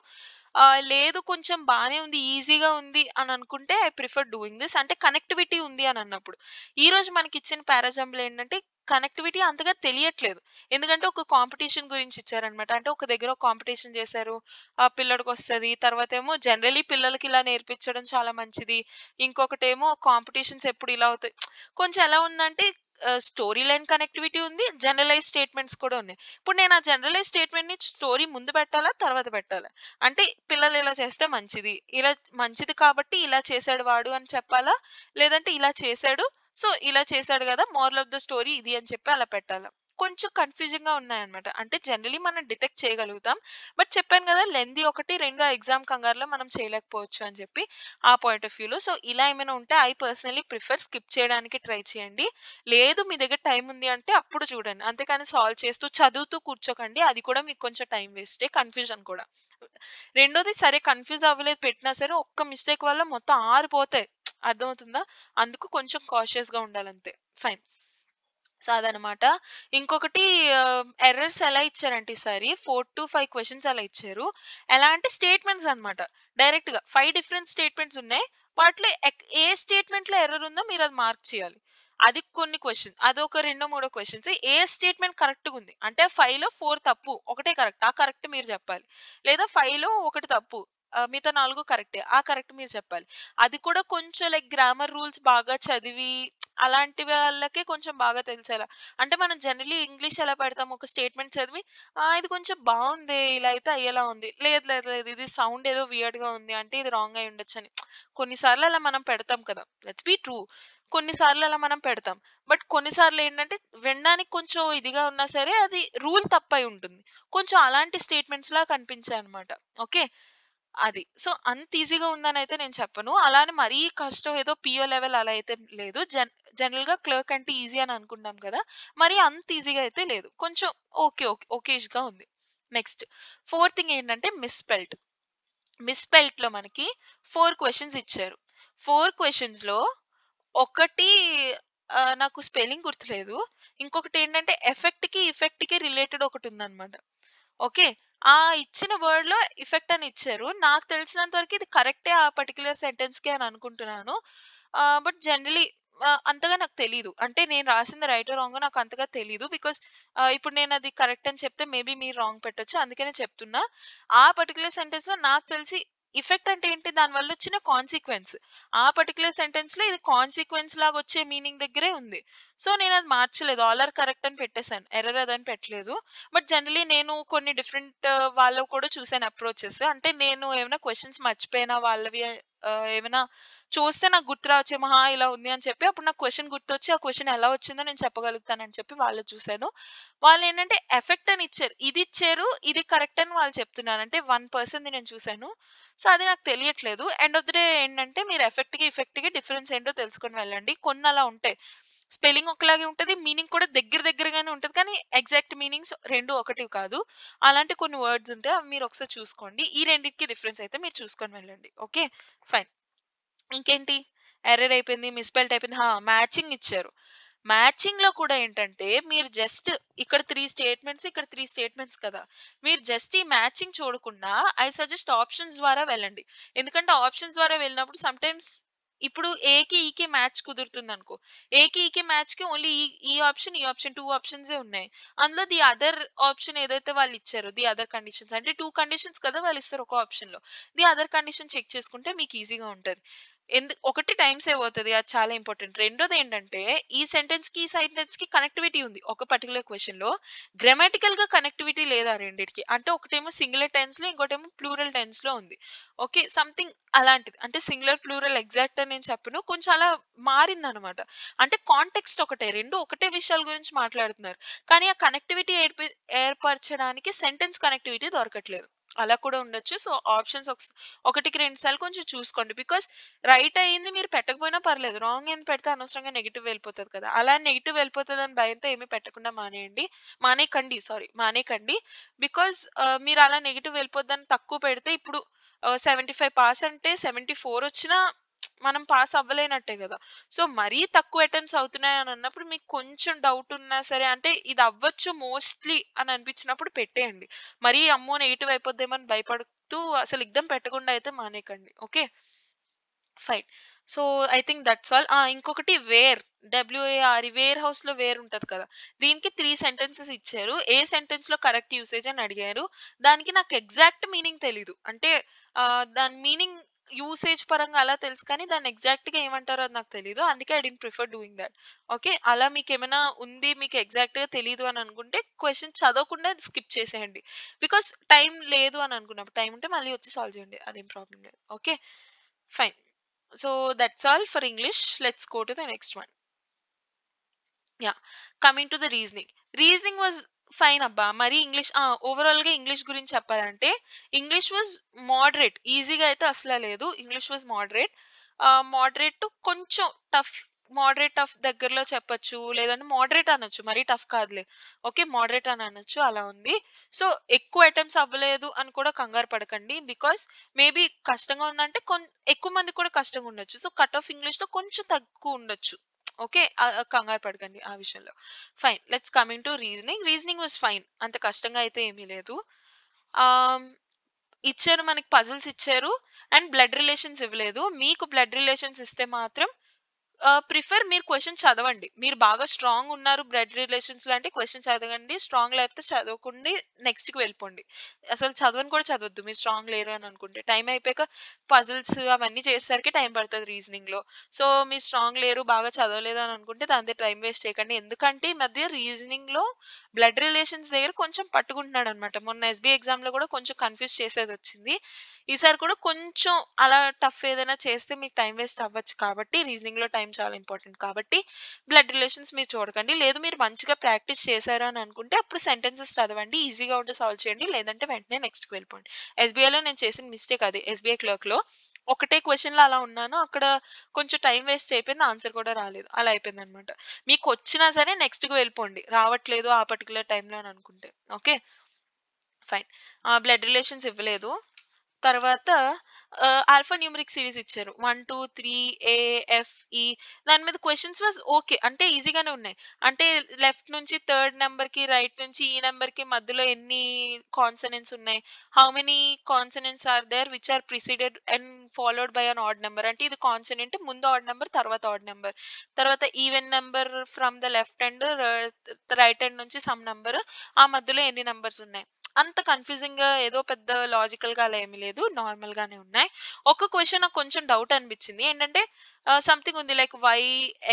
లేదు కొంచెం బానే ఉంది, ఈజీగా ఉంది అని అనుకుంటే ఐ ప్రిఫర్ డూయింగ్ దిస్. అంటే కనెక్టివిటీ ఉంది అని అన్నప్పుడు. ఈరోజు మనకిచ్చిన పారాజంబుల్ ఏంటంటే కనెక్టివిటీ అంతగా తెలియట్లేదు. ఎందుకంటే ఒక కాంపిటీషన్ గురించి ఇచ్చారనమాట. అంటే ఒక దగ్గర ఒక కాంపిటీషన్ చేశారు. పిల్లోడికొస్తది. తర్వాతేమో జనరల్లీ పిల్లలకి ఇలా నేర్పించడం చాలా మంచిది. ఇంకొకటేమో కాంపిటీషన్స్ ఎప్పుడు ఇలా అవుతాయి. కొంచెం ఎలా ఉందంటే స్టోరీ లైన్ కనెక్టివిటీ ఉంది. జనరలైజ్ స్టేట్మెంట్స్ కూడా ఉన్నాయి. ఇప్పుడు నేను ఆ జనరలైజ్ స్టేట్మెంట్‌ని స్టోరీ ముందు పెట్టాలా? తర్వాత పెట్టాలా? అంటే పిల్లలు ఇలా చేస్తే మంచిది. ఇలా మంచిది కాబట్టి ఇలా చేసాడు వాడు అని చెప్పాలా? లేదంటే ఇలా చేసాడు. సో, ఇలా చేసాడు గదా! మోరల్ ఆఫ్ ద స్టోరీ ఇది అని చెప్పి అలా పెట్టాలా? కొంచెం కన్‌ఫ్యూజింగ్‌గా ఉన్నాయన్నమాట. అంటే జనరల్లీ మనం డిటెక్ట్ చేయగలుగుతాం. బట్ చెప్పాను గదా! లెంథీ ఒకటి, 2 ఎగ్జామ్ కంగారులో మనం చేయలేకపోవచ్చు అని చెప్పి ఆ పాయింట్ ఆఫ్ వ్యూలో. సో, ఇలా ఏమైనా ఉంటే ఐ పర్సనల్లీ ప్రిఫర్ స్కిప్ చేయడానికి ట్రై చేయండి. లేదు మీ దగ్గర టైం ఉంది అంటే అప్పుడు చూడండి. అంతేకాని సాల్వ్ చేస్తూ, చదువుతూ కూర్చోకండి. అది కూడా మీకు కొంచెం టైం వేస్టే. కన్‌ఫ్యూజన్ కూడా. రెండోది సరే కన్‌ఫ్యూజ్ అవ్వలేదు పెట్టినా సరే ఒక్క మిస్టేక్ వల్ల మొత్తం 6 పోతాయి. అర్థమవుతుందా? అందుకు కొంచెం కాషియస్‌గా ఉండాలంతే. ఫైన్. సో, అదనమాట. ఇంకొకటి ఎర్రర్స్ ఎలా ఇచ్చారంటే ఈసారి 4-5 క్వెషన్స్ అలా ఇచ్చారు. ఎలా అంటే స్టేట్మెంట్స్ అన్నమాట. డైరెక్ట్‌గా 5 డిఫరెంట్ స్టేట్మెంట్స్ ఉన్నాయి. వాటిలో ఏ స్టేట్మెంట్‌లో ఎర్రర్ ఉందో మీరది మార్క్ చేయాలి. అది కొన్ని క్వెషన్. అదొక రెండో, మూడో క్వెషన్స్. ఏ స్టేట్మెంట్ కరెక్ట్‌గుంది. అంటే 5లో 4 తప్పు. ఒకటే కరెక్ట్. ఆ కరెక్ట్ మీరు చెప్పాలి. లేదా 5లో ఒకటి తప్పు. మిగతా 4 కరెక్టే. ఆ కరెక్ట్ మీరు చెప్పాలి. అది కూడా కొంచెం లైక్ గ్రామర్ రూల్స్ బాగా చదివి అలాంటి వాళ్ళకే కొంచెం బాగా తెలిసేలా. అంటే మనం జనరల్లీ ఇంగ్లీష్ ఎలా పెడతాం ఒక స్టేట్మెంట్ చదివి ఇది కొంచెం బావుందే! ఇలా అయితే అయ్యేలా ఉంది. లేదు లేదు లేదు ఇది సౌండ్ ఏదో వియర్డ్‌గా ఉంది. అంటే ఇది రాంగ్ అయి ఉండొచ్చని. కొన్ని సార్లు అలా మనం పెడతాం కదా! Let's be true. కొన్ని సార్లు అలా మనం పెడతాం. బట్ కొన్ని సార్లు ఏంటంటే వినడానికి కొంచెం ఇదిగా ఉన్నా సరే అది రూల్ తప్పై ఉంటుంది. కొంచెం అలాంటి స్టేట్మెంట్స్‌లా కనిపించాయన్నమాట. ఓకే. అది. సో, అంత ఈజీగా ఉందనైతే నేను చెప్పను. అలానే మరీ కష్టం ఏదో పీఓ లెవెల్ అలా అయితే లేదు. జనరల్‌గా క్లర్క్ అంటే ఈజీ అని అనుకుంటాం కదా! మరి అంత ఈజీగా అయితే లేదు. కొంచెం ఓకేష్‌గా ఉంది. నెక్స్ట్ ఫోర్త్ థింగ్ ఏంటంటే మిస్‌స్పెల్డ్. మిస్‌స్పెల్డ్‌లో మనకి 4 క్వెషన్స్ ఇచ్చారు. 4 క్వెషన్స్‌లో ఒకటి నాకు స్పెల్లింగ్ గుర్తులేదు. ఇంకొకటేంటంటే ఎఫెక్ట్‌కి, ఇఫెక్ట్‌కి రిలేటెడ్ ఒకటుందనమాట. ఓకే. ఆ ఇచ్చిన వర్డ్‌లో ఇఫెక్ట్ అని ఇచ్చారు. నాకు తెలిసినంత వరకు ఇది కరెక్టే ఆ పర్టిక్యులర్ సెంటెన్స్‌కి అని అనుకుంటున్నాను. బట్ జనరల్లీ అంతగా నాకు తెలీదు. అంటే నేను రాసింది రైటో రాంగో నాకు అంతగా తెలీదు. బికాజ్ ఇప్పుడు నేనది కరెక్ట్ అని చెప్తే మేబీ మీరు రాంగ్ పెట్టొచ్చు. అందుకనే చెప్తున్నా. ఆ పర్టిక్యులర్ సెంటెన్స్‌లో నాకు తెలిసి ఇఫెక్ట్ అంటే ఏంటి? దానివల్ల వచ్చిన కాన్సీక్వెన్స్. ఆ పర్టిక్యులర్ సెంటెన్స్‌లో ఇది కాన్సీక్వెన్స్ లాగా వచ్చే మీనింగ్ దగ్గరే ఉంది. సో, నేనది మార్చలేదు. ఆల్ ఆర్ కరెక్ట్ అని పెట్టేసాను. ఎర్రర్ అదని పెట్టలేదు. బట్ జనరల్లీ నేను కొన్ని డిఫరెంట్ వాళ్ళవి కూడా చూసాను అప్రోచెస్. అంటే నేను ఏమైనా క్వెషన్స్ మర్చిపోయినా వాళ్ళవి ఏమైనా చూస్తే నాకు గుర్తు రావచ్చేమో, ఇలా ఉంది అని చెప్పి అప్పుడు నాకు క్వెషన్ గుర్తొచ్చి ఆ క్వెషన్ ఎలా వచ్చిందో నేను చెప్పగలుగుతానని చెప్పి వాళ్ళది చూసాను. వాళ్ళేంటంటే ఎఫెక్ట్ అని ఇచ్చారు. ఇది ఇచ్చారు, ఇది కరెక్ట్ అని వాళ్ళు చెప్తున్నారు. అంటే 1 పర్సన్‌ది నేను చూసాను. సో, అది నాకు తెలియట్లేదు. ఎండ్ ఆఫ్ ది డే ఏంటంటే మీరు ఎఫెక్ట్‌కి, ఇఫెక్ట్‌కి డిఫరెన్స్ ఏంటో తెలుసుకొని వెళ్ళండి. కొన్ని అలా ఉంటాయి. స్పెల్లింగ్ ఒకలాగే ఉంటది. మీనింగ్ కూడా దగ్గరగానే ఉంటది. కానీ ఎగ్జాక్ట్ మీనింగ్స్ 2 ఒకటివి కాదు. అలాంటి కొన్ని వర్డ్స్ ఉంటాయి. అవి మీరు ఒకసారి చూసుకోండి. ఈ రెండిటికి డిఫరెన్స్ అయితే మీరు చూసుకొని వెళ్ళండి. ఓకే. ఫైన్. ఇంకేంటి? ఎర్రర్ అయిపోయింది. మిస్‌స్పెల్డ్ అయిపోయింది. మ్యాచింగ్ ఇచ్చారు. మ్యాచింగ్‌లో కూడా ఏంటంటే మీరు జస్ట్ ఇక్కడ 3 స్టేట్మెంట్స్, ఇక్కడ 3 స్టేట్మెంట్స్ కదా! మీరు జస్ట్ ఈ మ్యాచింగ్ చూడకుండా ఐ సజెస్ట్ ఆప్షన్స్ ద్వారా వెళ్ళండి. ఎందుకంటే ఆప్షన్స్ ద్వారా వెళ్ళినప్పుడు సమ్‌టైమ్స్ ఇప్పుడు ఏకి, ఈకి మ్యాచ్ కుదురుతుందనుకో. ఏకి, ఈకి మ్యాచ్‌కి ఓన్లీ ఈ ఆప్షన్, ఈ ఆప్షన్ 2 ఆప్షన్సే ఉన్నాయి. అందులో ది అదర్ ఆప్షన్ ఏదైతే వాళ్ళిచ్చారో ది అదర్ కండిషన్స్ అంటే 2 కండిషన్స్ కదా వాళ్ళిస్తారు ఒక ఆప్షన్‌లో. ది అదర్ కండిషన్ చెక్ చేసుకుంటే మీకు ఈజీగా ఉంటది. ఒకటి టైం సేవ్ అవుతది. అది చాలా ఇంపార్టెంట్. రెండోదేంటంటే, ఈ సెంటెన్స్‌కి, ఈ సెంటెన్స్‌కి కనెక్టివిటీ ఉంది. ఒక పర్టిక్యులర్ క్వెషన్‌లో గ్రామాటికల్‌గా కనెక్టివిటీ లేదు ఆ రెండిటికి. అంటే ఒకటేమో సింగులర్ టెన్స్‌లో, ఇంకోటేమో ప్లూరల్ టెన్స్‌లో ఉంది. ఓకే. సంథింగ్ అలాంటిది. అంటే సింగులర్, ప్లూరల్ ఎగ్జాక్ట్ అని నేను చెప్పను. కొంచెం అలా మారిందనమాట. అంటే కాంటెక్స్ట్ ఒకటే. 2 ఒకటే విషయాల గురించి మాట్లాడుతున్నారు. కానీ ఆ కనెక్టివిటీ ఏర్పరచడానికి సెంటెన్స్ కనెక్టివిటీ దొరకట్లేదు. అలా కూడా ఉండొచ్చు. సో, ఆప్షన్స్ ఒకటికి 2 సార్లు కొంచెం చూసుకోండి. బికాజ్ రైట్ అయింది మీరు పెట్టకపోయినా పర్లేదు. రాంగ్ అయింది పెడితే అనవసరంగా నెగెటివ్ వెళ్ళిపోతది కదా! అలా నెగెటివ్ వెళ్ళిపోతదని భయంతో ఏమి పెట్టకుండా మానేయండి. మానేయకండి. బికాజ్ మీరు అలా నెగెటివ్ వెళ్ళిపోద్దని తక్కువ పెడితే ఇప్పుడు 75 పాస్ అంటే 74 వచ్చినా మనం పాస్ అవ్వలేనట్టే గదా! సో, మరీ తక్కువ అటెంప్ట్స్ అవుతున్నాయని అన్నప్పుడు మీకు కొంచెం డౌట్ ఉన్నా సరే అంటే ఇది అవ్వచ్చు మోస్ట్‌లీ అని అనిపించినప్పుడు పెట్టేయండి. మరీ అమ్మో! నెగెటివ్ అయిపోద్దేమో అని భయపడుతూ అసలు ఎగ్జామ్ పెట్టకుండా అయితే మానేయకండి. Okay. Fine. So, I think that's all. ఇంకొకటి వేర్ హౌస్‌లో వేర్ ఉంటది కదా! దీనికి 3 సెంటెన్సెస్ ఇచ్చారు. ఏ సెంటెన్స్‌లో కరెక్ట్ యూసేజ్ అని అడిగారు. దానికి నాకు ఎగ్జాక్ట్ మీనింగ్ తెలీదు. అంటే దాని మీనింగ్ యూసేజ్ పరంగా అలా తెలుసు కానీ దాన్ని ఎగ్జాక్ట్‌గా ఏమంటారో అది నాకు తెలీదు. అందుకే I didn't prefer doing that. Okay. అలా మీకేమైనా ఉంది మీకు ఎగ్జాక్ట్‌గా తెలీదు అని అనుకుంటే క్వెషన్ చదవకుండా స్కిప్ చేసేయండి. బికాజ్ టైం లేదు అని అనుకున్నప్పుడు టైం ఉంటే మళ్ళీ వచ్చి సాల్వ్ చేయండి. అదేం ప్రాబ్లమ్ లేదు. Okay. Fine. So that's all for English. Let's go to the next one. Yeah. Coming to the reasoning. Reasoning was fine అబ్బా. మరి ఓవరాల్‌గా ఇంగ్లీష్ గురించి చెప్పాలంటే ఇంగ్లీష్ వాస్ మోడరేట్. ఈజీగా అయితే అసల లేదు. English was moderate. Moderate to కొంచెం టఫ్. మోడరేట్ టఫ్ దగ్గరలో చెప్పొచ్చు. లేదంటే మోడరేట్ అనొచ్చు. మరీ టఫ్ కాదులే. ఓకే. మోడరేట్ అని అనొచ్చు. అలా ఉంది. సో, ఎక్కువ అటెంప్ట్స్ అవ్వలేదు అని కూడా కంగారు పడకండి. బికాజ్ మేబీ కష్టంగా ఉందంటే ఎక్కువ మందికి కూడా కష్టంగా ఉండొచ్చు. సో, కట్ ఆఫ్ ఇంగ్లీష్‌లో కొంచెం తక్కువ ఉండొచ్చు. ఓకే. కంగారు పడకండి ఆ విషయంలో. Fine. Let's coming to reasoning. Reasoning was fine. అంత కష్టంగా అయితే ఏమీ లేదు. ఆహ్, ఇచ్చారు మనకి పజిల్స్ ఇచ్చారు. అండ్ బ్లడ్ రిలేషన్స్ ఇవ్వలేదు. మీకు బ్లడ్ రిలేషన్స్ ఇస్తే మాత్రం ప్రిఫర్ మీరు క్వెషన్ చదవండి. మీరు బాగా స్ట్రాంగ్ ఉన్నారు బ్లడ్ రిలేషన్స్‌లో అంటే క్వెషన్ చదవండి. స్ట్రాంగ్ లేకపోతే చదవకుండి నెక్స్ట్‌కి వెళ్ళిపోండి. అసలు చదవను కూడా చదవద్దు మీరు స్ట్రాంగ్ లేరు అని అనుకుంటే. టైం అయిపోయాక పజిల్స్ అవన్నీ చేసేసరికి టైం పడతది రీజనింగ్‌లో. సో, మీరు స్ట్రాంగ్ లేరు, బాగా చదవలేదు అని అనుకుంటే దాంతో టైం వేస్ట్ చేయకండి. ఎందుకంటే ఈ మధ్య రీజనింగ్‌లో బ్లడ్ రిలేషన్స్ దగ్గర కొంచెం పట్టుకుంటున్నాడన్నమాట. మొన్న ఎస్‌బీఐ ఎగ్జామ్‌లో కూడా కొంచెం కన్‌ఫ్యూజ్ చేసేదొచ్చింది. ఈసారి కూడా కొంచెం అలా టఫ్ ఏదైనా చేస్తే మీకు టైం వేస్ట్ అవ్వచ్చు కాబట్టి రీజనింగ్‌లో టైం చాలా ఇంపార్టెంట్ కాబట్టి బ్లడ్ రిలేషన్స్ మీరు చూడకండి. లేదు మీరు మంచిగా ప్రాక్టీస్ చేశారు అని అనుకుంటే అప్పుడు సెంటెన్సెస్ చదవండి. ఈజీగా ఉంటే సాల్వ్ చేయండి. లేదంటే వెంటనే నెక్స్ట్‌కి వెళ్ళిపోండి. ఎస్‌బీఐలో నేను చేసిన మిస్టేక్ అది. ఎస్‌బీఐ క్లర్క్‌లో ఒకటే క్వెషన్‌లో అలా ఉన్నాను. అక్కడ కొంచెం టైం వేస్ట్ అయిపోయింది. ఆన్సర్ కూడా రాలేదు. అలా అయిపోయిందనమాట. మీకొచ్చినా సరే నెక్స్ట్‌కి వెళ్ళిపోండి. రావట్లేదు ఆ పర్టిక్యులర్ టైంలో అని అనుకుంటే. ఓకే. ఫైన్. బ్లడ్ రిలేషన్స్ ఇవ్వలేదు. తర్వాత ఆల్ఫా న్యూమరిక్ సిరీస్ ఇచ్చారు. 1, 2, 3 ఏ, ఎఫ్, ఈ దాని మీద క్వెషన్స్ వాస్ ఓకే. అంటే ఈజీగానే ఉన్నాయి. అంటే లెఫ్ట్ నుంచి థర్డ్ నంబర్‌కి, రైట్ నుంచి ఈ నంబర్‌కి మధ్యలో ఎన్ని కాన్సనెంట్స్ ఉన్నాయి? How many consonants are there which are preceded and followed by an odd number. అంటే ఇది కాన్సనెంట్ ముందు ఆడ్ నంబర్ తర్వాత ఆడ్ నంబర్. తర్వాత even number from the left and right hand నుంచి సమ్ నంబర్. ఆ మధ్యలో ఎన్ని నంబర్స్ ఉన్నాయి? అంత కన్‌ఫ్యూజింగ్‌గా ఏదో పెద్ద లాజికల్‌గా అలా ఏమి లేదు. నార్మల్‌గానే ఉన్నాయి. ఒక క్వెషన్ నాకు కొంచెం డౌట్ అనిపించింది. ఏంటంటే సంథింగ్ ఉంది like Y,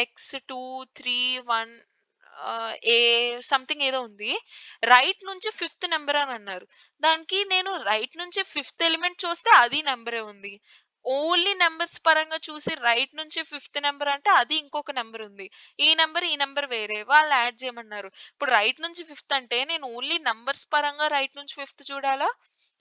X, 2, 3, 1 A something ఏదో ఉంది. రైట్ నుంచి ఫిఫ్త్ నంబర్ అని అన్నారు. దానికి నేను రైట్ నుంచి ఫిఫ్త్ ఎలిమెంట్ చూస్తే అది నంబరే ఉంది. ఓన్లీ నంబర్స్ పరంగా చూసి రైట్ నుంచి ఫిఫ్త్ నంబర్ అంటే అది ఇంకొక నంబర్ ఉంది. ఈ నంబర్ వేరే. వాళ్ళు యాడ్ చేయమన్నారు. ఇప్పుడు రైట్ నుంచి ఫిఫ్త్ అంటే నేను ఓన్లీ నంబర్స్ పరంగా రైట్ నుంచి ఫిఫ్త్ చూడాలా?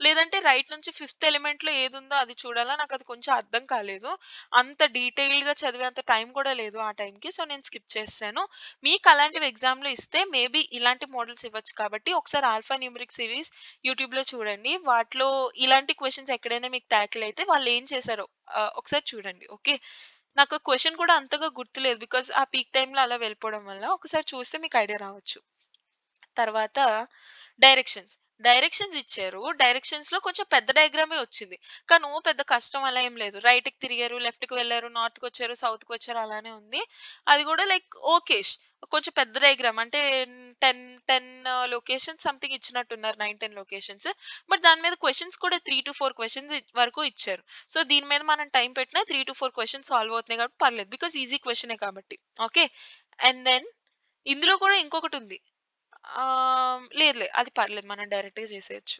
లేదంటే రైట్ నుంచి ఫిఫ్త్ ఎలిమెంట్‌లో ఏదుందో అది చూడాలా? నాకది కొంచెం అర్థం కాలేదు. అంత డీటెయిల్డ్‌గా చదివేంత టైం కూడా లేదు ఆ టైంకి. సో, నేను స్కిప్ చేసేసాను. మీకు అలాంటివి ఎగ్జామ్‌లో ఇస్తే మేబీ ఇలాంటి మోడల్స్ ఇవ్వచ్చు కాబట్టి ఒకసారి ఆల్ఫా న్యూమరిక్ సిరీస్ యూట్యూబ్‌లో చూడండి. వాటిలో ఇలాంటి క్వెషన్స్ ఎక్కడైనా మీకు టాకిల్ అయితే వాళ్ళేం చేశారో ఒకసారి చూడండి. ఓకే. నాకు క్వెషన్ కూడా అంతగా గుర్తులేదు. బికాజ్ ఆ పీక్ టైమ్‌లో అలా వెళ్ళిపోవడం వల్ల. ఒకసారి చూస్తే మీకు ఐడియా రావచ్చు. తర్వాత డైరెక్షన్స్. డైరెక్షన్స్ ఇచ్చారు. డైరెక్షన్స్‌లో కొంచెం పెద్ద డయాగ్రామే వచ్చింది. కానీ పెద్ద కష్టం అలా ఏం లేదు. రైట్‌కి తిరిగారు, లెఫ్ట్‌కి వెళ్లారు, నార్త్‌కొచ్చారు, సౌత్‌కొచ్చారు అలానే ఉంది. అది కూడా లైక్ ఓకేష్. కొంచెం పెద్ద డయాగ్రామ్ అంటే 10, 10 లొకేషన్స్ సంథింగ్ ఇచ్చినట్టున్నారు. 9, 10 లొకేషన్స్. బట్ దాని మీద క్వెషన్స్ కూడా 3-4 క్వెషన్స్ వరకు ఇచ్చారు. సో, దీని మీద మనం టైం పెట్టినా 3-4 క్వెషన్స్ సాల్వ్ అవుతున్నాయి కాబట్టి పర్లేదు. బికాజ్ ఈజీ క్వెషనే కాబట్టి. ఓకే. అండ్ దెన్ ఇందులో కూడా ఇంకొకటుంది. లేదు. అది పర్లేదు. మనం డైరెక్ట్‌గా చేసేయొచ్చు.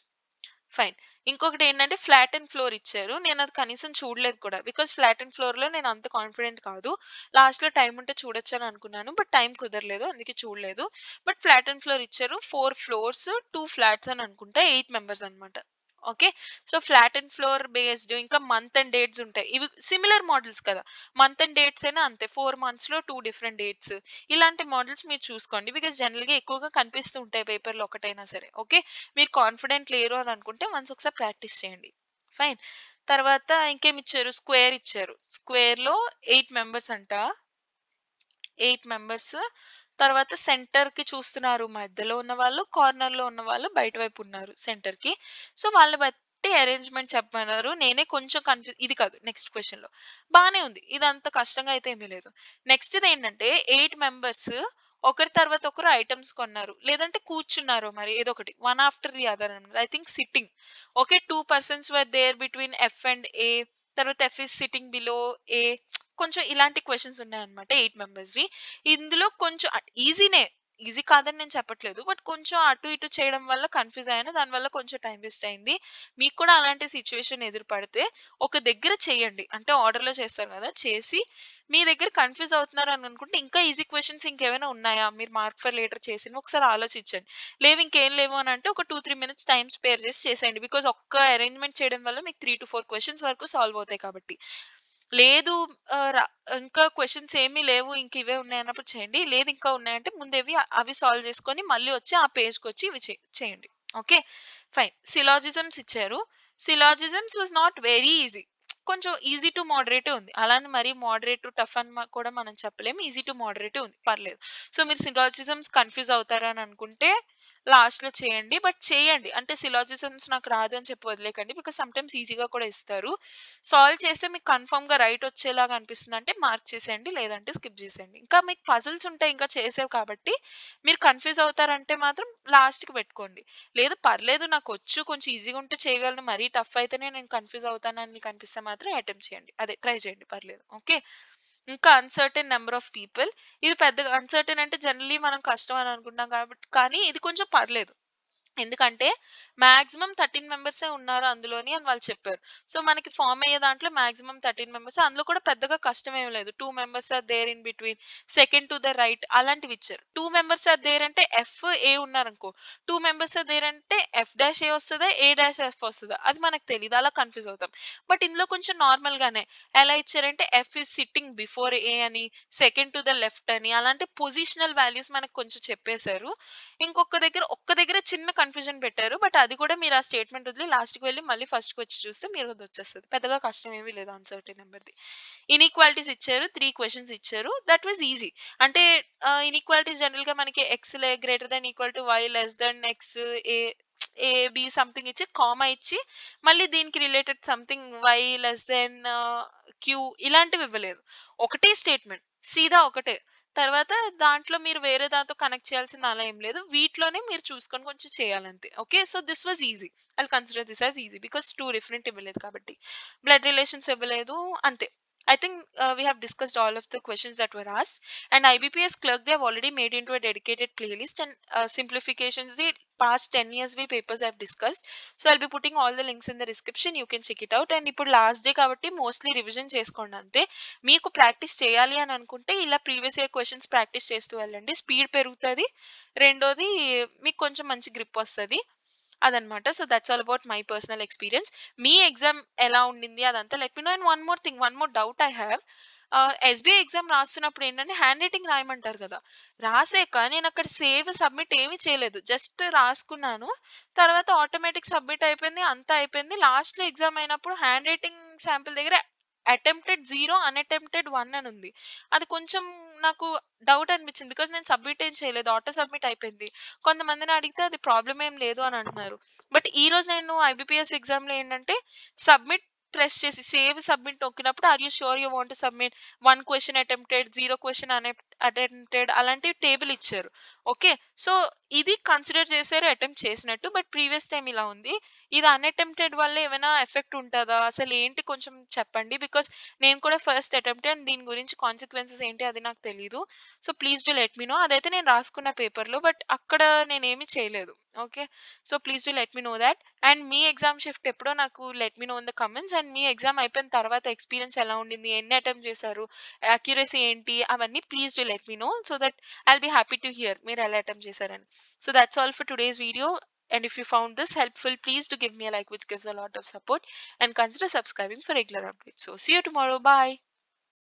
ఫైన్. ఇంకొకటేంటంటే ఫ్లాట్ అండ్ ఫ్లోర్ ఇచ్చారు. నేనది కనీసం చూడలేదు కూడా. బికాజ్ ఫ్లాట్ అండ్ ఫ్లోర్‌లో నేను అంత కాన్ఫిడెంట్ కాదు. లాస్ట్‌లో టైమ్ ఉంటే చూడొచ్చని అనుకున్నాను. బట్ టైమ్ కుదరలేదు. అందుకే చూడలేదు. బట్ ఫ్లాట్ అండ్ ఫ్లోర్ ఇచ్చారు. 4 ఫ్లోర్స్, 2 ఫ్లాట్స్ అని అనుకుంటా. 8 మెంబర్స్ అన్నమాట. Okay. So, flat and floor based ఇంకా మంత్ అండ్ డేట్స్ ఉంటాయి. ఇవి సిమిలర్ మోడల్స్ కదా! మంత్ అండ్ డేట్స్ అయినా అంతే. 4 మంత్స్‌లో 2 డిఫరెంట్ డేట్స్. ఇలాంటి మోడల్స్ మీరు చూసుకోండి. బికాజ్ జనరల్‌గా ఎక్కువగా కనిపిస్తూ ఉంటాయి పేపర్‌లో ఒకటైనా సరే. ఓకే. మీరు కాన్ఫిడెంట్ లేరు అని అనుకుంటే వన్స్ ఒకసారి ప్రాక్టీస్ చేయండి. ఫైన్. తర్వాత ఇంకేమిచ్చారు? స్క్వేర్ ఇచ్చారు. స్క్వేర్‌లో 8 మెంబర్స్ అంట. 8 మెంబర్స్. తర్వాత సెంటర్‌కి చూస్తున్నారు. మధ్యలో ఉన్నవాళ్ళు, కార్నర్‌లో ఉన్నవాళ్ళు బయట వైపు ఉన్నారు సెంటర్‌కి. సో, వాళ్ళని బట్టి అరేంజ్‌మెంట్ చెప్పమన్నారు. నేనే కొంచెం ఇది కాదు నెక్స్ట్ క్వెషన్‌లో. బానే ఉంది. ఇదంత కష్టంగా అయితే ఏమీ లేదు. నెక్స్ట్‌దేంటంటే 8 మెంబర్స్ ఒకరి తర్వాత ఒకరు ఐటెమ్స్ కొన్నారు. లేదంటే కూర్చున్నారు మరి ఏదో ఒకటి. వన్ ఆఫ్టర్ ది అదర్ అన్నమాట. I think sitting. Okay. 2 persons were there between F and A. తర్వాత F is sitting below A. కొంచెం ఇలాంటి క్వెషన్స్ ఉన్నాయన్నమాట 8 మెంబర్స్‌వి. ఇందులో కొంచెం ఈజీనే. ఈజీ కాదని నేను చెప్పట్లేదు. బట్ కొంచెం అటు ఇటు చేయడం వల్ల కన్‌ఫ్యూజ్ అయ్యాను. దానివల్ల కొంచెం టైమ్ వేస్ట్ అయింది. మీకు కూడా అలాంటి సిట్యుయేషన్ ఎదురుపడితే ఒక దగ్గర చేయండి. అంటే ఆర్డర్‌లో చేస్తారు కదా! చేసి మీ దగ్గర కన్‌ఫ్యూజ్ అవుతున్నారు అని అనుకుంటే ఇంకా ఈజీ క్వెషన్స్ ఇంకేమైనా ఉన్నాయా? మీరు మార్క్ ఫర్ లేటర్ చేసినవి ఒకసారి ఆలోచించండి. లేవు ఇంకేం లేవు అని అంటే ఒక 2, 3 మినిట్స్ టైమ్ స్పేర్ చేసి చేసేయండి. బికాజ్ ఒక్క అరేంజ్‌మెంట్ చేయడం వల్ల మీకు 3-4 క్వెషన్స్ వరకు సాల్వ్ అవుతాయి కాబట్టి. లేదు ఆహ్, ర ఇంకా క్వెషన్స్ ఏమీ లేవు. ఇంక ఇవే ఉన్నాయన్నప్పుడు చేయండి. లేదు ఇంకా ఉన్నాయంటే ముందేవి అవి సాల్వ్ చేసుకొని మళ్ళీ వచ్చి ఆ పేజ్‌కొచ్చి ఇవి చేయండి. ఓకే. ఫైన్. సిలాజిజమ్స్ ఇచ్చారు. సిలాజిజమ్స్ వాస్ నాట్ వెరీ ఈజీ. కొంచెం ఈజీ టు మోడరేటే ఉంది. అలాని మరీ మోడరేట్ టు టఫ్ అని కూడా మనం చెప్పలేము. ఈజీ టు మోడరేటే ఉంది. పర్లేదు. సో, మీరు సిలాజిజమ్స్ కన్‌ఫ్యూజ్ అవుతారని అనుకుంటే లాస్ట్‌లో చేయండి. బట్ చేయండి. అంటే సిలాజిజమ్స్ నాకు రాదు అని చెప్పి వదిలేయకండి. బికాజ్ సమ్‌టైమ్స్ ఈజీగా కూడా ఇస్తారు. సాల్వ్ చేస్తే మీకు కన్ఫర్మ్‌గా రైట్ వచ్చేలాగా అనిపిస్తుందంటే మార్క్ చేసేయండి. లేదంటే స్కిప్ చేసేయండి. ఇంకా మీకు పజిల్స్ ఉంటాయి ఇంకా చేసేవి కాబట్టి మీరు కన్‌ఫ్యూజ్ అవుతారంటే మాత్రం లాస్ట్‌కి పెట్టుకోండి. లేదు పర్లేదు నాకొచ్చు కొంచెం ఈజీగా ఉంటే చేయగలను. మరీ టఫ్ అయితేనే నేను కన్‌ఫ్యూజ్ అవుతానని మీకు అనిపిస్తే మాత్రం అటెంప్ట్ చేయండి. అదే ట్రై చేయండి పర్లేదు. ఓకే. ఇంకా అన్‌సర్టెన్ నంబర్ ఆఫ్ పీపుల్. ఇది పెద్దగా అన్‌సర్టెన్ అంటే జనరల్లీ మనం కష్టం అని అనుకుంటాం కాబట్టి కానీ ఇది కొంచెం పర్లేదు. ఎందుకంటే మాక్సిమం 13 మెంబర్సే ఉన్నారు అందులోని అని వాళ్ళు చెప్పారు. సో, మనకి ఫార్మ్ అయ్యే దాంట్లో మాక్సిమం 13 మెంబర్స్. అందులో కూడా పెద్దగా కష్టం ఏమి లేదు. 2 members are there in between. Second to the right అలాంటివి ఇచ్చారు. 2 మెంబర్స్ ఆర్ దేర్ అంటే ఎఫ్, ఏ ఉన్నారనుకో. 2 మెంబర్స్ ఆర్ దేర్ అంటే ఎఫ్ డాష్ ఏ వస్తదా? ఏ డాష్ ఎఫ్ వస్తదా? అది మనకు తెలీదు. అలా కన్‌ఫ్యూజ్ అవుతాం. బట్ ఇందులో కొంచెం నార్మల్ గానే ఎలా ఇచ్చారంటే ఎఫ్ ఈస్ సిట్టింగ్ బిఫోర్ ఏ అని, సెకండ్ టు ద లెఫ్ట్ అని అలాంటి పొజిషనల్ వాల్యూస్ మనకు కొంచెం చెప్పేసారు. ఒక్క దగ్గర చిన్న కన్‌ఫ్యూజన్ పెట్టారు. బట్ అది కూడా మీరు ఆ స్టేట్‌మెంట్ వదిలి లాస్ట్‌కి వెళ్లి మళ్ళీ ఫస్ట్‌కొచ్చి చూస్తే మీరదొచ్చేస్తది. పెద్దగా కష్టం ఏమీ లేదు అన్‌సర్టెన్ నంబర్‌ది. ఇనీక్వాలిటీస్ ఇచ్చారు. 3 క్వెషన్స్ ఇచ్చారు. That was easy. అంటే ఇనీక్వాలిటీస్ జనరల్‌గా మనకి X greater than equal to Y less than X A A, B something ఇచ్చి కామా ఇచ్చి మళ్ళీ దీనికి related something Y less than Q ఇలాంటివి ఇవ్వలేదు. ఒకటే స్టేట్‌మెంట్. సీదా ఒకటే. తర్వాత దాంట్లో మీరు వేరే దాంతో కనెక్ట్ చేయాల్సిన అలా ఏం లేదు. వీటిలోనే మీరు చూసుకొని కొంచెం చేయాలంతే. Okay. So, this was easy. I'll consider this as easy because 2 different ఇవ్వలేదు కాబట్టి. బ్లడ్ రిలేషన్స్ ఇవ్వలేదు. అంతే. I think we have discussed all of the questions that were asked. And IBPS clerk they have already made into a dedicated playlist and simplifications. The past 10 years we papers I have discussed. So I'll be putting all the links in the description. You can check it out. And ఇప్పుడు last day కాబట్టి mostly revision చేసుకోండి అంతే. మీకు practice చేయాలి అని అనుకుంటే ఇలా previous year questions practice చేస్తూ వెళ్ళండి. స్పీడ్ పెరుగుతది. రెండోది మీకు కొంచెం మంచి గ్రిప్ వస్తది. అదనమాట. So, that's all about my personal experience. మీ ఎగ్జామ్ ఎలా ఉండింది అదంతా let me know. And one more thing, one more doubt I have. SBI exam రాస్తున్నప్పుడు ఏంటంటే హ్యాండ్ రైటింగ్ రాయమంటారు కదా! రాసాక నేనక్కడ సేవ్, సబ్మిట్ ఏమి చేయలేదు. జస్ట్ రాసుకున్నాను. తర్వాత ఆటోమేటిక్ సబ్మిట్ అయిపోయింది. అంతా అయిపోయింది. లాస్ట్‌లో ఎగ్జామ్ అయినప్పుడు హ్యాండ్ రైటింగ్ శాంపిల్ దగ్గర అటెంప్టెడ్ 0, అన్‌అటెంప్టెడ్ 1 అని ఉంది. అది కొంచెం నాకు డౌట్ అనిపించింది. బికాజ్ నేను సబ్మిట్ ఏం చేయలేదు. ఆటో సబ్మిట్ అయిపోయింది. కొంతమందిని అడిగితే అది ప్రాబ్లమ్ ఏం లేదు అని అంటున్నారు. బట్ ఈరోజు నేను ఐబీపీఎస్ ఎగ్జామ్‌లో ఏంటంటే సబ్మిట్ ప్రెస్ చేసి సేవ్ సబ్మిట్ నొక్కినప్పుడు are you sure you want to submit 1 question attempted 0 question attempted అలాంటి టేబుల్ ఇచ్చారు. ఓకే. సో ఇది కన్సిడర్ చేశారు అటెంప్ట్ చేసినట్టు. బట్ ప్రీవియస్ టైం ఇలా ఉంది. ఇది అన్అటెంప్టెడ్ వల్ల ఏమైనా ఎఫెక్ట్ ఉంటదా? అసలు ఏంటి కొంచెం చెప్పండి. బికాస్ నేను కూడా ఫస్ట్ అటెంప్ట్ అండ్ దీని గురించి కాన్సిక్వెన్సెస్ ఏంటి అది నాకు తెలీదు. So please do let me know. అదైతే నేను రాసుకున్న పేపర్‌లో. బట్ అక్కడ నేనేమి చేయలేదు. Okay. So please do let me know thought. And మీ ఎగ్జామ్ షిఫ్ట్ ఎప్పుడో నాకు let me know in the comments. And మీ ఎగ్జామ్ అయిపోయిన తర్వాత ఎక్స్‌పీరియన్స్ ఎలా ఉండింది? ఎన్ని అటెంప్ట్ చేశారు? అక్యురసీ ఏంటి? అవన్నీ please do let me know. So that I'll be happy to hear మీరు ఎలా అటెంప్ట్ చేశారని. So that's all for today's video. And if you found this helpful, please do give me a like, which gives a lot of support, and consider subscribing for regular updates. So see you tomorrow. Bye.